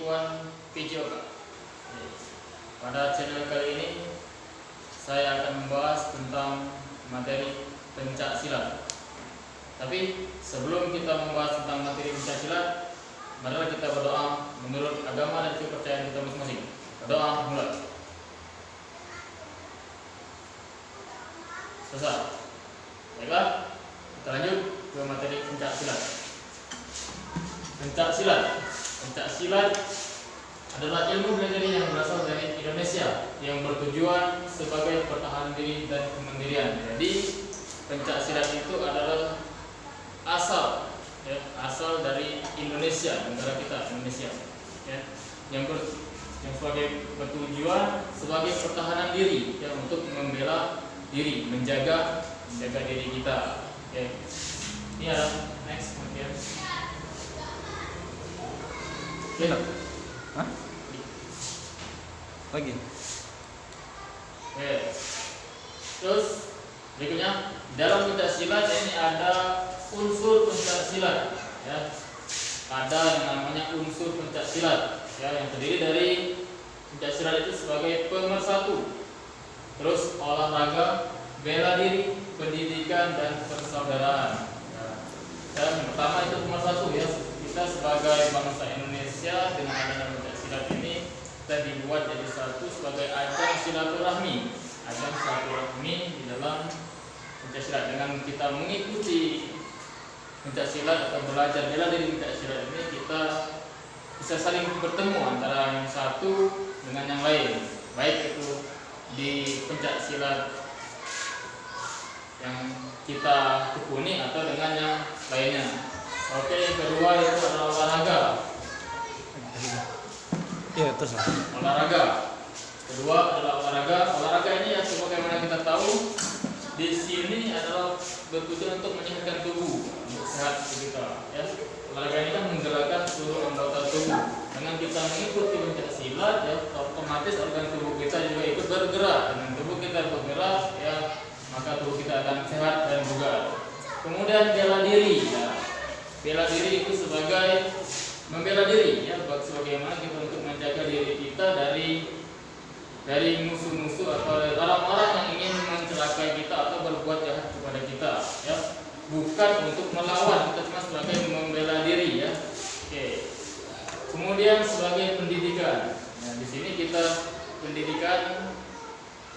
Iwan Pidjoka. Pada channel kali ini saya akan membahas tentang materi pencak silat. Tapi sebelum kita membahas tentang materi pencak silat, marilah kita berdoa menurut agama dan kepercayaan kita masing-masing. Berdoa mulai. Selesai. Baiklah, kita lanjut ke materi pencak silat. Pencak silat adalah ilmu bela diri yang berasal dari Indonesia yang bertujuan sebagai pertahanan diri dan kemandirian. Jadi pencak silat itu adalah asal dari Indonesia, negara kita Indonesia, yang sebagai bertujuan sebagai pertahanan diri, untuk membela diri, menjaga diri kita. Ini adalah next kemudian. Hah? Lagi. Terus berikutnya, dalam pencak silat ini ada unsur pencak silat, Ada yang namanya unsur pencak silat, yang terdiri dari pencak silat itu sebagai pemersatu, terus olahraga, bela diri, pendidikan dan persaudaraan. Dan yang pertama itu pemersatu, kita sebagai bangsa Indonesia dengan adanya pencak silat ini kita dibuat jadi satu sebagai ajang silaturahmi di dalam pencak silat. Dengan kita mengikuti pencak silat atau belajar bela diri pencak silat ini, kita bisa saling bertemu antara yang satu dengan yang lain, baik itu di pencak silat yang kita tekuni atau dengan yang lainnya. Oke, yang kedua itu adalah olahraga. Iya, terus. Olahraga. Kedua adalah olahraga. Olahraga ini sebagaimana kita tahu di sini adalah bertujuan untuk menyehatkan tubuh, untuk sehat kita. Olahraga ini kan menggerakkan seluruh anggota tubuh. Dengan kita mengikuti pencak silat, otomatis organ tubuh kita juga ikut bergerak. Dengan tubuh kita bergerak, maka tubuh kita akan sehat dan bugar. Kemudian bela diri. Bela diri itu sebagai membela diri, sebagaimana kita untuk menjaga diri kita dari musuh-musuh atau orang-orang yang ingin mencelakai kita atau berbuat jahat kepada kita, bukan untuk melawan, kita cuma sebagai membela diri, Oke. Kemudian sebagai pendidikan. Di sini kita pendidikan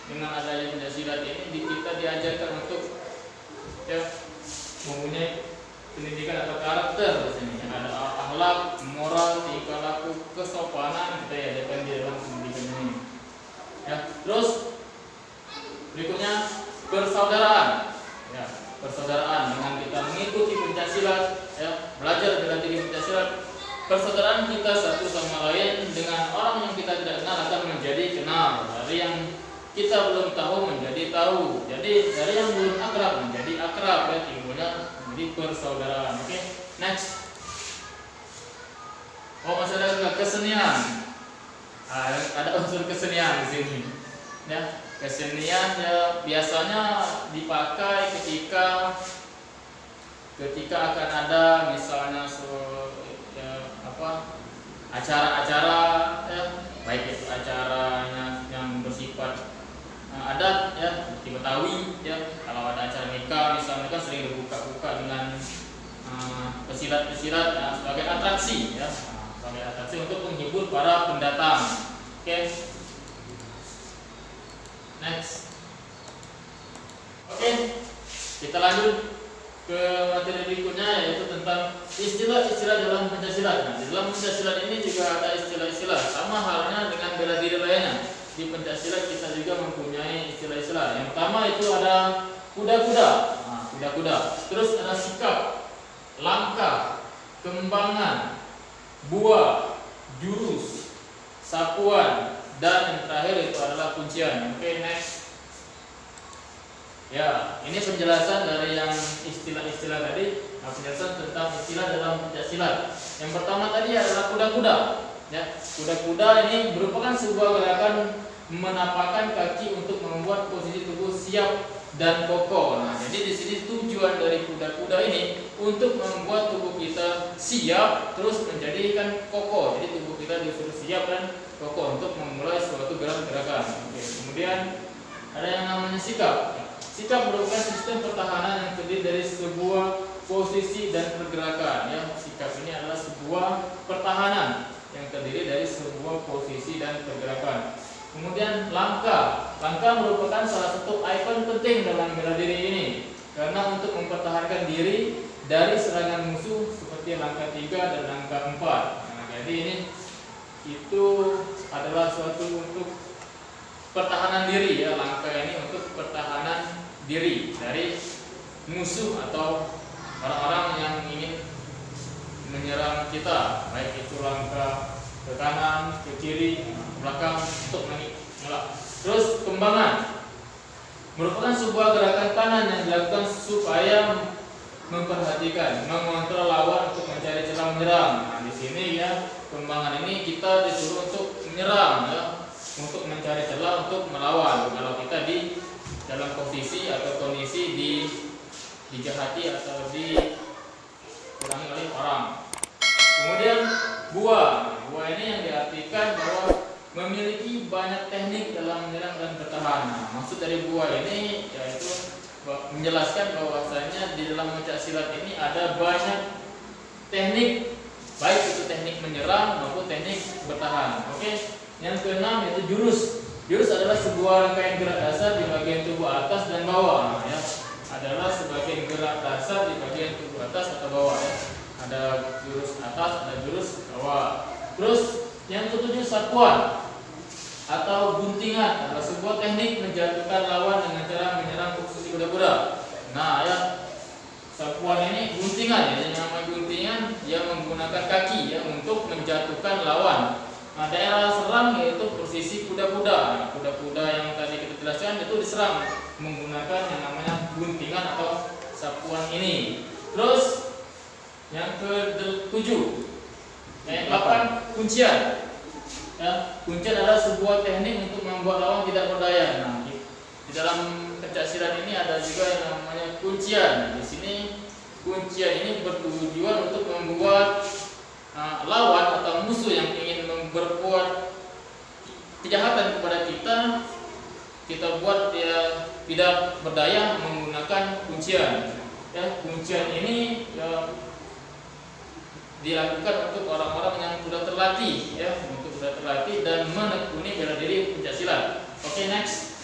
dengan adanya pencak silat ini kita diajarkan untuk mempunyai pendidikan atau karakter. Di sini ada akhlak, moral, tingkah laku, kesopanan, kita diajarkan di dalam pendidikan ini. Terus berikutnya persaudaraan. Persaudaraan dengan kita mengikuti pencak silat, belajar bela diri pencak silat, persaudaraan kita satu sama lain dengan orang yang kita tidak kenal akan menjadi kenal, dari yang kita belum tahu menjadi tahu, jadi dari yang belum akrab menjadi akrab, timbulnya menjadi persaudaraan. Oke, next. Masih ada kesenian. Ada unsur kesenian di sini. Kesenian biasanya dipakai ketika akan ada misalnya acara-acara, baik itu acaranya yang bersifat adat, di Betawi, kalau ada acara nikah misalnya kan sering dibuka-buka dengan pesilat-pesilat, sebagai atraksi, sebagai atraksi untuk menghibur para pendatang. Oke. Next. Oke, kita lanjut ke materi berikutnya, yaitu tentang istilah-istilah dalam pencak silat. Di dalam pencak silat ini juga ada istilah-istilah, sama halnya dengan bela diri lainnya. Di pencak silat kita juga mempunyai istilah-istilah. Yang pertama itu ada kuda-kuda. Kuda-kuda. Terus ada sikap, langkah, kembangan, buah, jurus, sapuan, dan yang terakhir itu adalah kuncian. Oke, next. Ini penjelasan dari yang istilah-istilah tadi. Penjelasan tentang istilah dalam pencak silat. Yang pertama tadi adalah kuda-kuda. Kuda-kuda ini merupakan sebuah gerakan menapakkan kaki untuk membuat posisi tubuh siap dan kokoh. Nah, jadi di sini tujuan dari kuda-kuda ini untuk membuat tubuh kita siap terus menjadikan kokoh. Jadi tubuh kita disuruh siap dan kokoh untuk memulai suatu gerakan. Oke. Kemudian ada yang namanya sikap. Sikap merupakan sistem pertahanan yang terdiri dari sebuah posisi dan pergerakan. Ya, sikap ini adalah sebuah pertahanan yang terdiri dari sebuah posisi dan pergerakan. Kemudian langkah. Langkah merupakan salah satu ikon penting dalam bela diri ini karena untuk mempertahankan diri dari serangan musuh seperti langkah 3 dan langkah 4. Nah, jadi ini itu adalah suatu untuk pertahanan diri ya, langkah ini untuk pertahanan diri dari musuh atau orang-orang yang ingin menyerang kita, baik itu langkah ke kanan, ke kiri, ke belakang untuk mengelak. Terus kembangan merupakan sebuah gerakan tangan yang dilakukan supaya memperhatikan, mengontrol lawan untuk mencari celah menyerang. Nah, di sini ya kembangan ini kita disuruh untuk menyerang ya, untuk mencari celah untuk melawan. Kalau kita di dalam posisi atau kondisi dijahati atau dikurangi oleh orang. Kemudian buah. Buah ini yang diartikan bahwa memiliki banyak teknik dalam menyerang dan bertahan. Nah, maksud dari buah ini yaitu menjelaskan bahwasanya di dalam pencak silat ini ada banyak teknik, baik itu teknik menyerang maupun teknik bertahan. Oke. Yang keenam yaitu jurus. Jurus adalah sebuah rangkaian gerak dasar di bagian tubuh atas dan bawah. Nah, ya, adalah sebagian gerak dasar di bagian tubuh atas atau bawah. Ya. Ada jurus atas, ada jurus bawah. Terus yang ketujuh sapuan atau guntingan adalah sebuah teknik menjatuhkan lawan dengan cara menyerang posisi kuda-kuda. Nah, ya sapuan ini guntingan ya, yang namanya guntingan dia menggunakan kaki ya untuk menjatuhkan lawan. Nah, daerah serang yaitu posisi kuda-kuda. Nah, kuda-kuda yang tadi kita jelaskan itu diserang menggunakan yang namanya guntingan atau sapuan ini. Terus yang ke-7, yang ke-8 kuncian. Ya, kuncian adalah sebuah teknik untuk membuat lawan tidak berdaya. Nah, di dalam pencak silat ini ada juga yang namanya kuncian. Di sini kuncian ini bertujuan untuk membuat lawan atau musuh yang ingin berbuat kejahatan kepada kita buat dia tidak berdaya menggunakan kuncian. Ya, kuncian ini ya dilakukan untuk orang-orang yang sudah terlatih ya, untuk sudah terlatih dan menekuni bela diri pencak silat. Oke, next.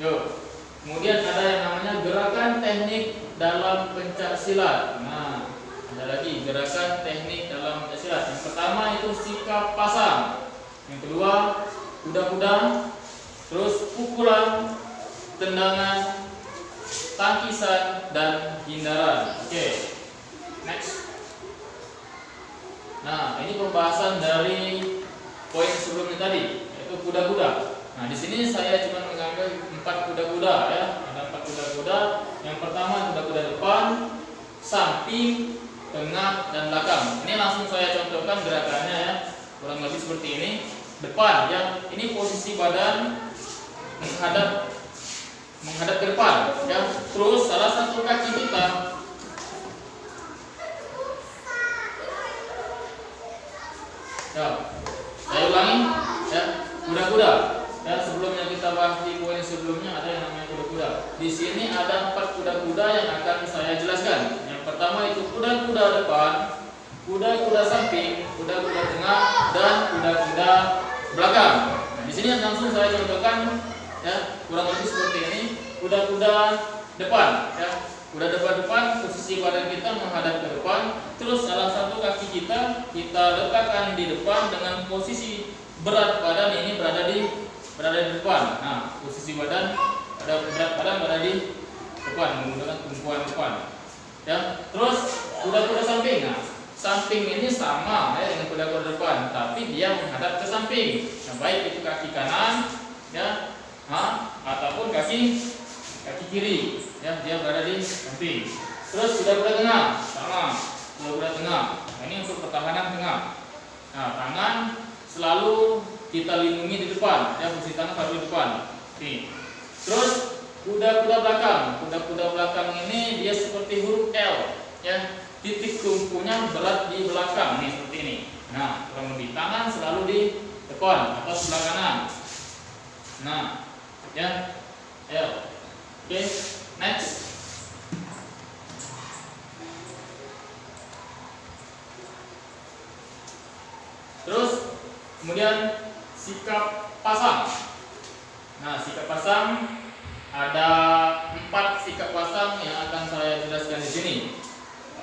Yuk. Kemudian ada yang namanya gerakan teknik dalam pencak silat. Nah, ada lagi gerakan teknik dalam pencak silat. Yang pertama itu sikap pasang. Yang kedua kuda-kuda. Terus pukulan, tendangan, tangkisan dan hindaran. Oke. Next. Nah, ini pembahasan dari poin sebelumnya tadi, yaitu kuda-kuda. Nah, di sini saya cuma mengambil 4 kuda-kuda ya. Ada 4 kuda-kuda. Yang pertama kuda-kuda depan, samping, tengah dan belakang. Ini langsung saya contohkan gerakannya ya. Kurang lebih seperti ini. Depan ya. Ini posisi badan menghadap ke depan ya. Terus salah satu kaki kita ya, saya ulangi ya, kuda-kuda ya. Sebelumnya kita bahas di poin sebelumnya ada yang namanya kuda-kuda. Di sini ada 4 kuda-kuda yang akan saya jelaskan. Yang pertama itu kuda-kuda depan, kuda-kuda samping, kuda-kuda tengah dan kuda-kuda belakang. Nah, di sini langsung saya contohkan ya, kurang lebih seperti ini. Kuda-kuda depan ya, kuda depan posisi badan kita menghadap ke depan. Terus salah satu kaki kita letakkan di depan dengan posisi berat badan ini berada di depan. Nah, posisi badan berat badan berada di depan menggunakan tumpuan depan ya. Terus kuda-kuda samping. Nah, samping ini sama ya dengan kuda-kuda depan, tapi dia menghadap ke samping. Nah, baik itu kaki kanan ya, ataupun kaki kiri ya, dia berada di samping. Terus kuda-kuda tengah sama, kuda-kuda tengah. Nah, ini untuk pertahanan tengah. Nah, tangan selalu kita lindungi di depan ya, posisi tangan selalu di depan. Nih. Terus kuda-kuda belakang. Kuda-kuda belakang ini dia seperti huruf L, ya. Titik tumpunya berat di belakang, nih seperti ini. Nah, kurang lebih tangan selalu di depan atau sebelah kanan. Nah, ya, L. Oke, next. Terus kemudian sikap pasang. Nah, sikap pasang ada 4 sikap pasang yang akan saya jelaskan di sini.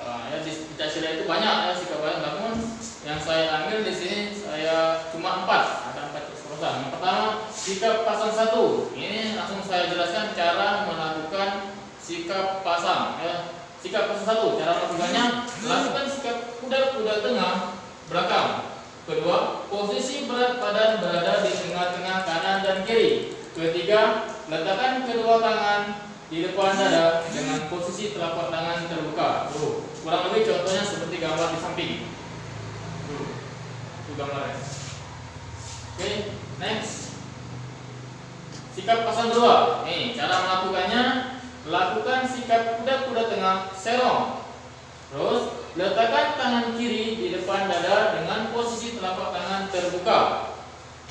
Ya, di Pancasila itu banyak ya sikap pasang, namun yang saya ambil di sini saya cuma 4. Ada 4 sikap pasang. Yang pertama sikap pasang 1. Ini langsung saya jelaskan cara melakukan sikap pasang. Ya, sikap pasang 1. Cara melakukannya, lakukan sikap kuda tengah belakang. Kedua, posisi berat badan berada di tengah-tengah kanan dan kiri. Ketiga, letakkan kedua tangan di depan dada dengan posisi telapak tangan terbuka. Kurang lebih contohnya seperti gambar di samping. Itu gambarnya. Oke, next. Sikap pasang 2. Nih, cara melakukannya, lakukan sikap kuda tengah serong. Terus, letakkan tangan kiri di depan dada dengan posisi telapak tangan terbuka.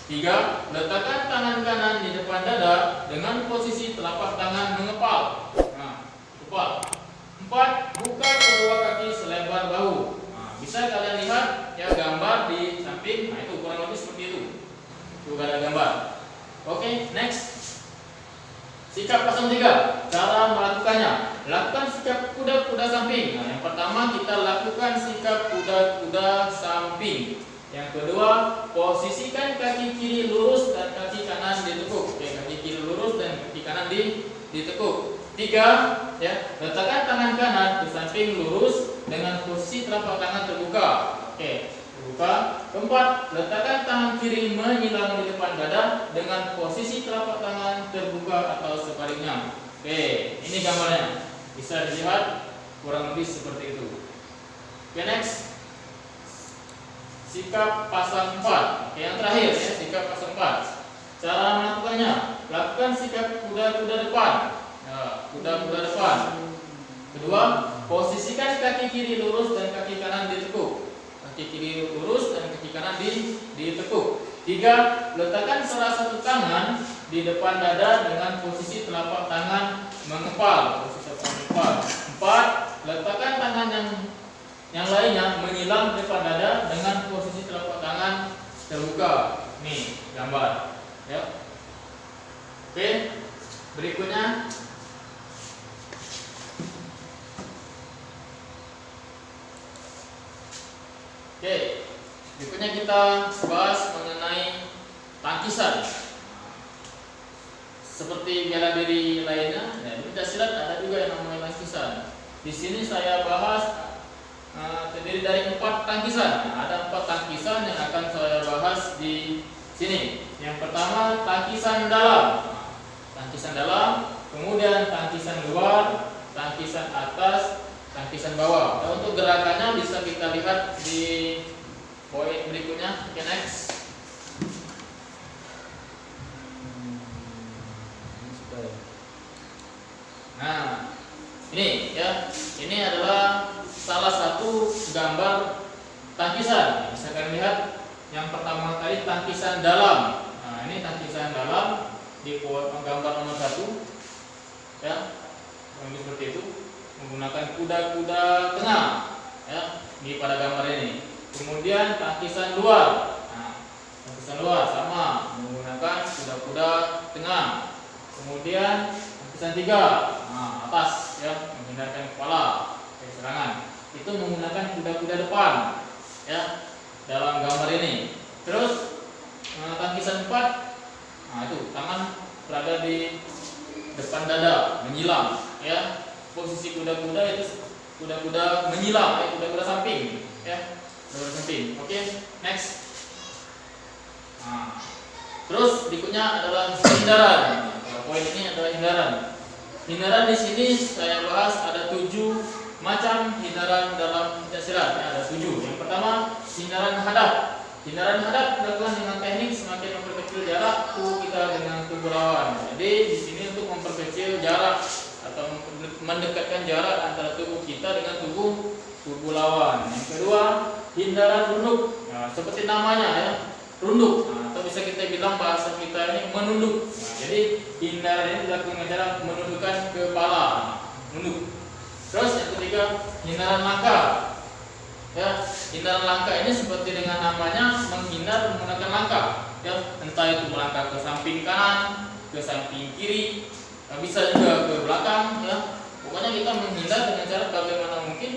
3. Letakkan tangan kanan di depan dada dengan posisi telapak tangan mengepal. Nah, kepal. 4. Buka kedua kaki selebar bahu. Nah, bisa kalian lihat ya gambar di samping. Nah, itu kurang lebih seperti itu. Itu ada gambar. Oke, next. Sikap pasang 3. Cara melakukannya, lakukan sikap kuda samping. Nah, yang pertama kita lakukan sikap kuda samping. Yang kedua, posisikan kaki kiri lurus dan kaki kanan ditekuk. Oke, kaki kiri lurus dan kaki kanan ditekuk. 3, ya, letakkan tangan kanan di samping lurus dengan posisi telapak tangan terbuka. Oke, terbuka. 4, letakkan tangan kiri menyilang di depan dada dengan posisi telapak tangan terbuka atau sebaliknya. Oke, ini gambarnya. Bisa dilihat kurang lebih seperti itu. Oke, next. Sikap pasang 4. Oke, yang terakhir ya, sikap pasang 4. Cara melakukannya, lakukan sikap kuda depan. Ya, kuda depan. Kedua, posisikan kaki kiri lurus dan kaki kanan ditekuk. Kaki kiri lurus dan kaki kanan ditekuk. 3, letakkan salah satu tangan di depan dada dengan posisi telapak tangan mengepal. Posisi telapak mengepal. 4, letakkan tangan yang lainnya menyilang di depan dada dengan posisi telapak tangan terbuka. Nih gambar, ya. Oke, berikutnya kita bahas mengenai tangkisan. Seperti bela diri lainnya, ya, di Pancasilat ada juga yang namanya tangkisan. Di sini saya bahas terdiri dari 4 tangkisan. Ada 4 tangkisan yang akan saya bahas di sini. Yang pertama tangkisan dalam. Tangkisan dalam, kemudian tangkisan luar, tangkisan atas, tangkisan bawah. Nah, untuk gerakannya bisa kita lihat di poin berikutnya. Oke, next. Nah, ini ya, ini adalah salah satu gambar tangkisan. Bisa kalian lihat yang pertama tadi tangkisan dalam. Nah, ini tangkisan dalam di gambar nomor 1, ya, seperti itu, menggunakan kuda tengah, ya, di pada gambar ini. Kemudian tangkisan luar. Nah, tangkisan luar sama, menggunakan kuda tengah. Kemudian tangkisan 3, nah, atas, ya, menghindarkan kepala dari serangan. Itu menggunakan kuda depan, ya, dalam gambar ini. Terus tangkisan 4, nah itu tangan berada di depan dada menyilang, ya. Posisi kuda itu kuda menyilang, ya, kuda samping, ya, kuda samping. Oke, next. Nah, terus berikutnya adalah hindaran. Nah, poin ini adalah hindaran. Hindaran di sini saya bahas ada 7 macam hindaran dalam Pancasilat. Ya, ada 7. Yang pertama, hindaran hadap. hindaran hadap dilakukan dengan teknik semakin memperkecil jarak tubuh kita dengan tubuh lawan. Jadi di sini untuk memperkecil jarak atau mendekatkan jarak antara tubuh kita dengan tubuh lawan. Yang kedua, hindaran runduk. Nah, seperti namanya ya, runduk. Nah, atau bisa kita bilang bahasa kita ini menunduk. Nah, jadi hindaran ini dilakukan dengan cara menundukkan kepala, nunduk. Terus yang ketiga, hindaran langkah. Ya, hindaran langkah ini seperti dengan namanya menghindar menggunakan langkah. Ya, entah itu melangkah ke samping kanan, ke samping kiri, bisa juga ke belakang. Ya, pokoknya kita menghindar dengan cara bagaimana mungkin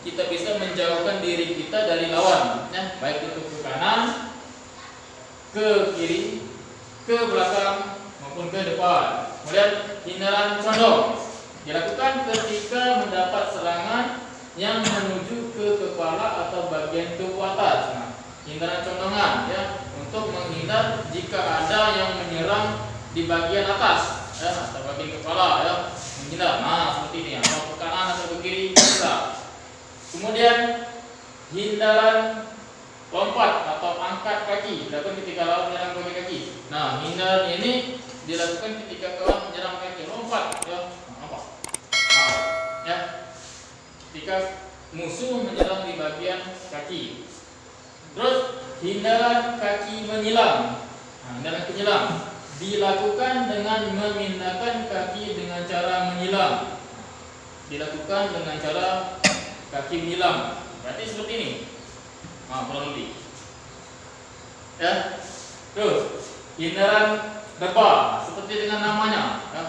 kita bisa menjauhkan diri kita dari lawan. Ya, baik itu ke kanan, ke kiri, ke belakang maupun ke depan. Kemudian hindaran condong dilakukan ketika mendapat serangan yang menuju ke kepala atau bagian tubuh atas. Nah, hindaran condongan ya untuk menghindar jika ada yang menyerang di bagian atas ya atau bagian kepala ya, menghindar. Nah, seperti ini atau ke kanan atau ke kiri bisa. Kemudian hindaran lompat atau angkat kaki dilakukan ketika lawan menyerang bagian kaki. Nah, hindaran ini dilakukan ketika kawan menyerang kaki, lompat ya. Apa? Nah, ya. Ketika musuh menyerang di bagian kaki. Terus hindaran kaki menyilang. Nah, hindaran kaki menyilang dilakukan dengan memindahkan kaki dengan cara menyilang. Dilakukan dengan cara kaki menyilang. Berarti seperti ini. Nah, kurang lebih. Ya. Terus hindaran deba seperti dengan namanya. Ya.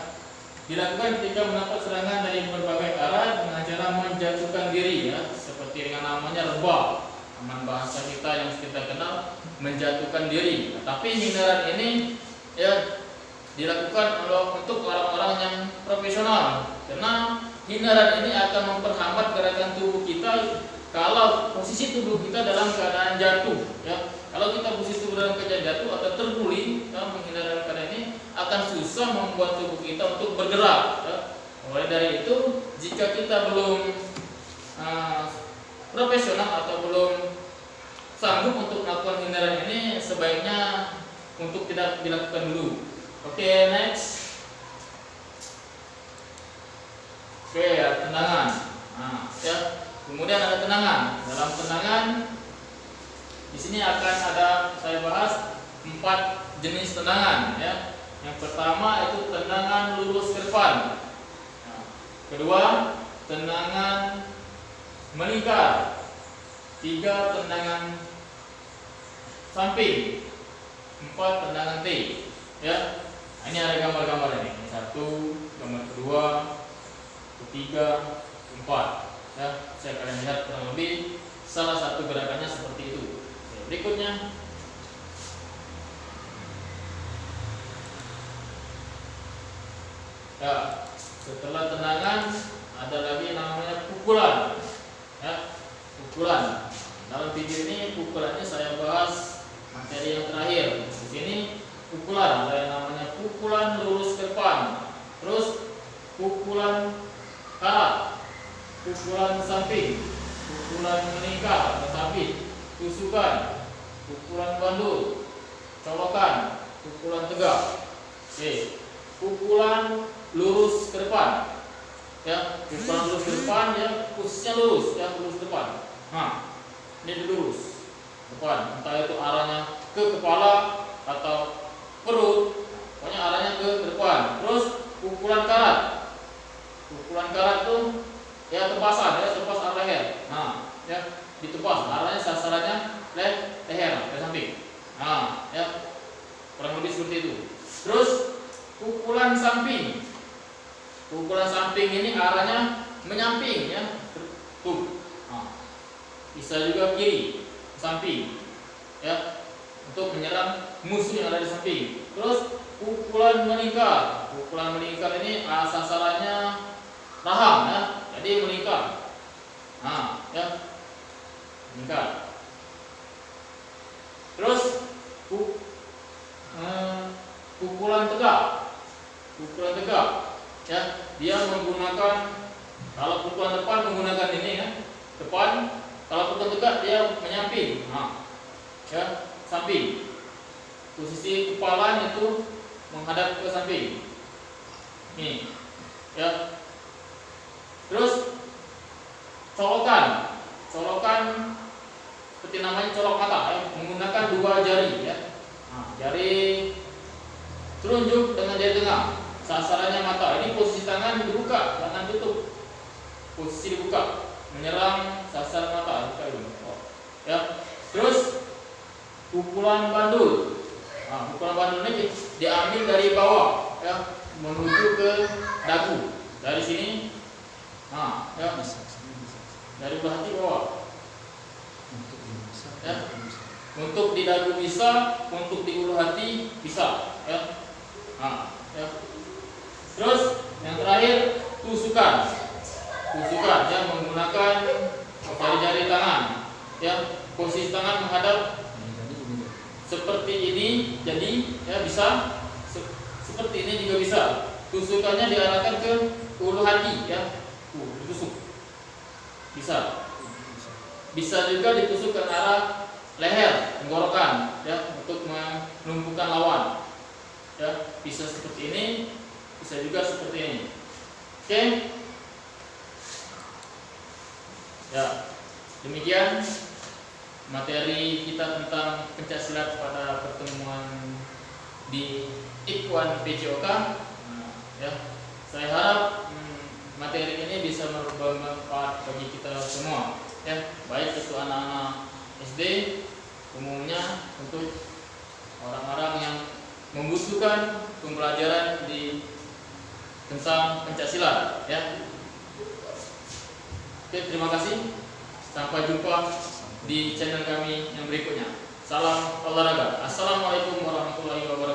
Dilakukan ketika mendapat serangan dari berbagai arah dengan cara menjatuhkan diri ya, seperti dengan namanya reba. Aman bahasa kita yang kita kenal menjatuhkan diri. Nah, tapi hindaran ini ya dilakukan untuk orang-orang yang profesional karena hindaran ini akan memperhambat gerakan tubuh kita kalau posisi tubuh kita dalam keadaan jatuh ya. Kalau kita posisi tubuh dalam keadaan jatuh atau terguling ya, menghindari keadaan ini akan susah membuat tubuh kita untuk bergerak ya. Oleh dari itu jika kita belum profesional atau belum sanggup untuk melakukan hindaran ini sebaiknya untuk tidak dilakukan dulu. Oke, next. Oke, tendangan. Nah, ya. Kemudian ada tendangan. Dalam tendangan di sini akan ada saya bahas 4 jenis tendangan ya. Yang pertama itu tendangan lurus ke depan. Nah, kedua, tendangan melingkar. 3, tendangan samping. 4, tendangan T. Ya. Nah, ini ada gambar-gambar ini. 1, gambar kedua, ketiga, 4. Ya, saya akan lihat kurang lebih salah satu gerakannya seperti itu. Oke, berikutnya ya, setelah tendangan ada lagi namanya pukulan ya, pukulan. Dalam video ini pukulannya saya bahas materi yang terakhir. Di sini pukulan ada yang namanya pukulan lurus ke depan, terus pukulan karat, pukulan samping, pukulan meningkat atau sabit, tusukan, pukulan bandul, colokan, pukulan tegak. Oke, pukulan lurus ke depan. Ya, pukulan lurus ke depan ya, khususnya lurus ya, lurus ke depan. Nah, ini lurus depan, entah itu arahnya ke kepala atau perut, pokoknya arahnya ke depan. Terus pukulan karat. Pukulan karat tuh ya tepasan ya, tepas arah leher. Nah, ya ditepas arahnya sasarannya leher ke samping. Nah, ya kurang lebih seperti itu. Terus pukulan samping. Pukulan samping ini arahnya menyamping ya. Tuh. Nah, bisa juga kiri, samping. Ya, untuk menyerang musuh yang ada di samping. Terus pukulan melingkar. Pukulan melingkar ini sasarannya rahang ya. Jadi melingkar. Nah, ya. Melingkar. Terus pukulan tegak. Pukulan tegak ya, dia menggunakan, kalau pukulan depan menggunakan ini ya, depan. Kalau pukulan tegak dia menyamping. Nah, ya, samping. Posisi kepala itu menghadap ke samping. Nih, ya. Terus colokan seperti namanya colok mata, ya, menggunakan dua jari, ya. Nah, jari telunjuk dengan jari tengah, sasarannya mata. Ini posisi tangan dibuka, tangan tutup. Posisi dibuka, menyerang sasar mata. Ya. Terus pukulan bandul. Nah, pukulan bandul ini diambil dari bawah, ya, menuju ke dagu. Dari sini, nah, ya, dari belah hati bawah. Ya. Untuk di dagu bisa, untuk di ulu hati bisa, ya. Nah, ya. Terus yang terakhir tusukan, ya, menggunakan jari-jari tangan, ya, posisi tangan menghadap seperti ini, jadi ya bisa seperti ini juga bisa. Tusukannya diarahkan ke ulu hati, ya, ditusuk, bisa. Bisa juga ditusuk ke arah leher, tenggorokan, ya, untuk menumpukan lawan, ya, bisa seperti ini, bisa juga seperti ini. Oke, ya, demikian materi kita tentang pencaksilat pada pertemuan di Ikhwan PJOK. Nah, ya, saya harap materi ini bisa bermanfaat bagi kita semua, ya, baik itu anak-anak SD, umumnya untuk orang-orang yang membutuhkan pembelajaran di tentang pencaksilat, ya. Oke, terima kasih. Sampai jumpa di channel kami yang berikutnya. Salam olahraga. Assalamualaikum warahmatullahi wabarakatuh.